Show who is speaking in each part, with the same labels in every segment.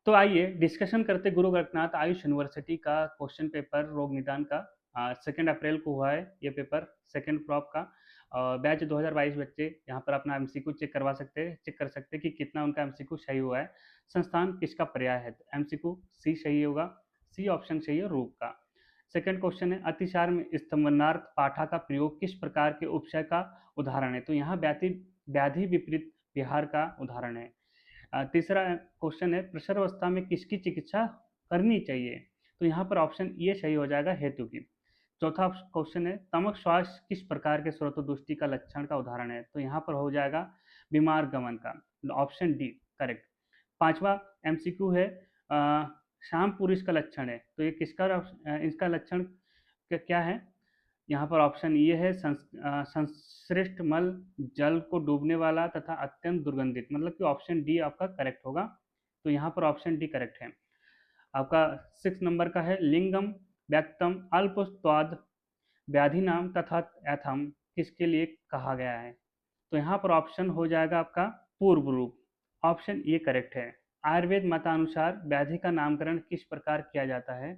Speaker 1: तो आइए डिस्कशन करते गुरु गोरखनाथ आयुष यूनिवर्सिटी का क्वेश्चन पेपर रोग निदान का। 2 अप्रैल को हुआ है ये पेपर, सेकंड प्रॉप का। बैच 2022 बच्चे यहाँ पर अपना एमसीक्यू चेक कर सकते हैं कि कितना उनका एमसीक्यू सही हुआ है। संस्थान किसका पर्याय है? एमसीक्यू सी सही होगा, सी ऑप्शन सही है रूप का। सेकंड क्वेश्चन है, अतिसार में स्तंभनार्थ पाठा का प्रयोग किस प्रकार के उपशय का उदाहरण है? तो यहाँ व्याधि विपरीत विहार का उदाहरण है। तीसरा क्वेश्चन है, प्रसवावस्था में किसकी चिकित्सा करनी चाहिए? तो यहाँ पर ऑप्शन ये सही हो जाएगा, हेतु की। चौथा क्वेश्चन है, तमक श्वास किस प्रकार के स्रोतोदुष्टि का लक्षण का उदाहरण है? तो यहाँ पर हो जाएगा बीमार गमन का, ऑप्शन डी करेक्ट। पांचवा एमसीक्यू है, शाम पुरुष का लक्षण है, तो ये इसका लक्षण क्या है? यहाँ पर ऑप्शन ये है, संश्लिष्ट मल, जल को डूबने वाला तथा अत्यंत दुर्गंधित, मतलब कि ऑप्शन डी आपका करेक्ट होगा। तो यहाँ पर ऑप्शन डी करेक्ट है आपका। 6 नंबर का है, लिंगम व्यक्तम अल्पस्वाद व्याधि नाम तथा एथम किसके लिए कहा गया है? तो यहाँ पर ऑप्शन हो जाएगा आपका पूर्व रूप, ऑप्शन ये करेक्ट है। आयुर्वेद मतानुसार व्याधि का नामकरण किस प्रकार किया जाता है?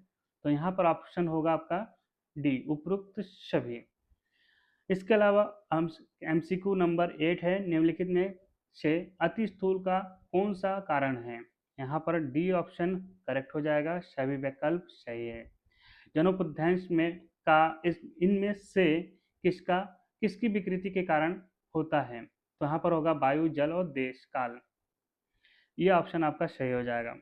Speaker 1: तो यहाँ पर ऑप्शन होगा आपका डी, उपरोक्त सभी। इसके अलावा हम एमसीक्यू नंबर 8 है, निम्नलिखित में से अति स्थूल का कौन सा कारण है? यहाँ पर डी ऑप्शन करेक्ट हो जाएगा, सभी विकल्प सही है। जनोपध्यांश में का इनमें से किसकी विकृति के कारण होता है? तो यहाँ पर होगा वायु, जल और देश काल, ये ऑप्शन आपका सही हो जाएगा।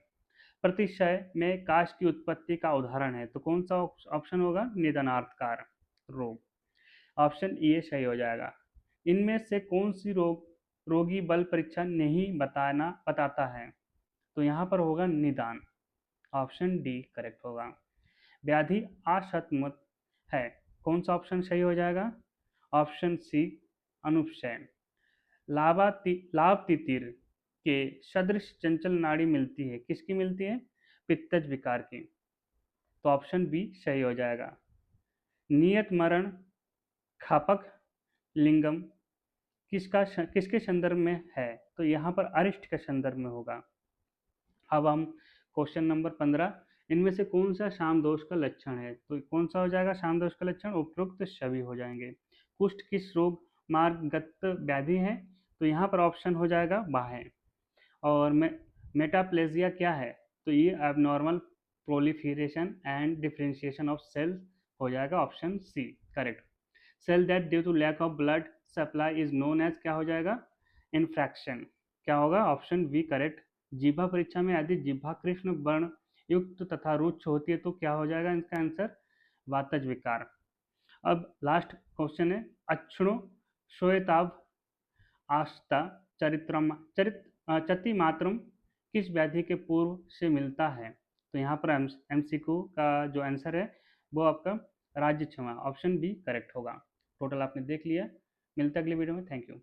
Speaker 1: प्रतिशय में काश की उत्पत्ति का उदाहरण है, तो कौन सा ऑप्शन होगा? निधनार्थकार रोग, ऑप्शन ए सही हो जाएगा। इनमें से कौन सी रोगी बल परीक्षा नहीं बताता है? तो यहाँ पर होगा निदान, ऑप्शन डी करेक्ट होगा। व्याधि असतमत है, कौन सा ऑप्शन सही हो जाएगा? ऑप्शन सी अनुपशय। लाभ तितिर के सदृश चंचल नाड़ी मिलती है, किसकी मिलती है? पित्तज विकार की, तो ऑप्शन बी सही हो जाएगा। नियत मरण खापक लिंगम किसके संदर्भ में है? तो यहाँ पर अरिष्ट के संदर्भ में होगा। अब हम क्वेश्चन नंबर 15, इनमें से कौन सा शाम दोष का लक्षण है? तो कौन सा हो जाएगा शाम दोष का लक्षण? उपरोक्त सभी हो जाएंगे। कुष्ठ किस रोग मार्गगत व्याधि है? तो यहाँ पर ऑप्शन हो जाएगा बाह्य। और मेटाप्लेजिया क्या है? तो ये abnormal proliferation and differentiation of cells हो जाएगा, option C correct. Cell death due to lack of blood supply is known as क्या हो जाएगा? इन्फ्रैक्शन, क्या होगा? Option B correct. जिह्वा परीक्षा में यदि जिह्वा कृष्ण वर्ण युक्त तथा रुक्ष होती है तो क्या हो जाएगा इसका आंसर? वातज विकार। अब लास्ट क्वेश्चन है, अक्षणो श्वेताभ आस्था चति मात्रम किस व्याधि के पूर्व से मिलता है? तो यहाँ पर एमसीक्यू का जो आंसर है वो आपका राज्य क्षमा, ऑप्शन बी करेक्ट होगा। टोटल आपने देख लिया, मिलता है अगले वीडियो में, थैंक यू।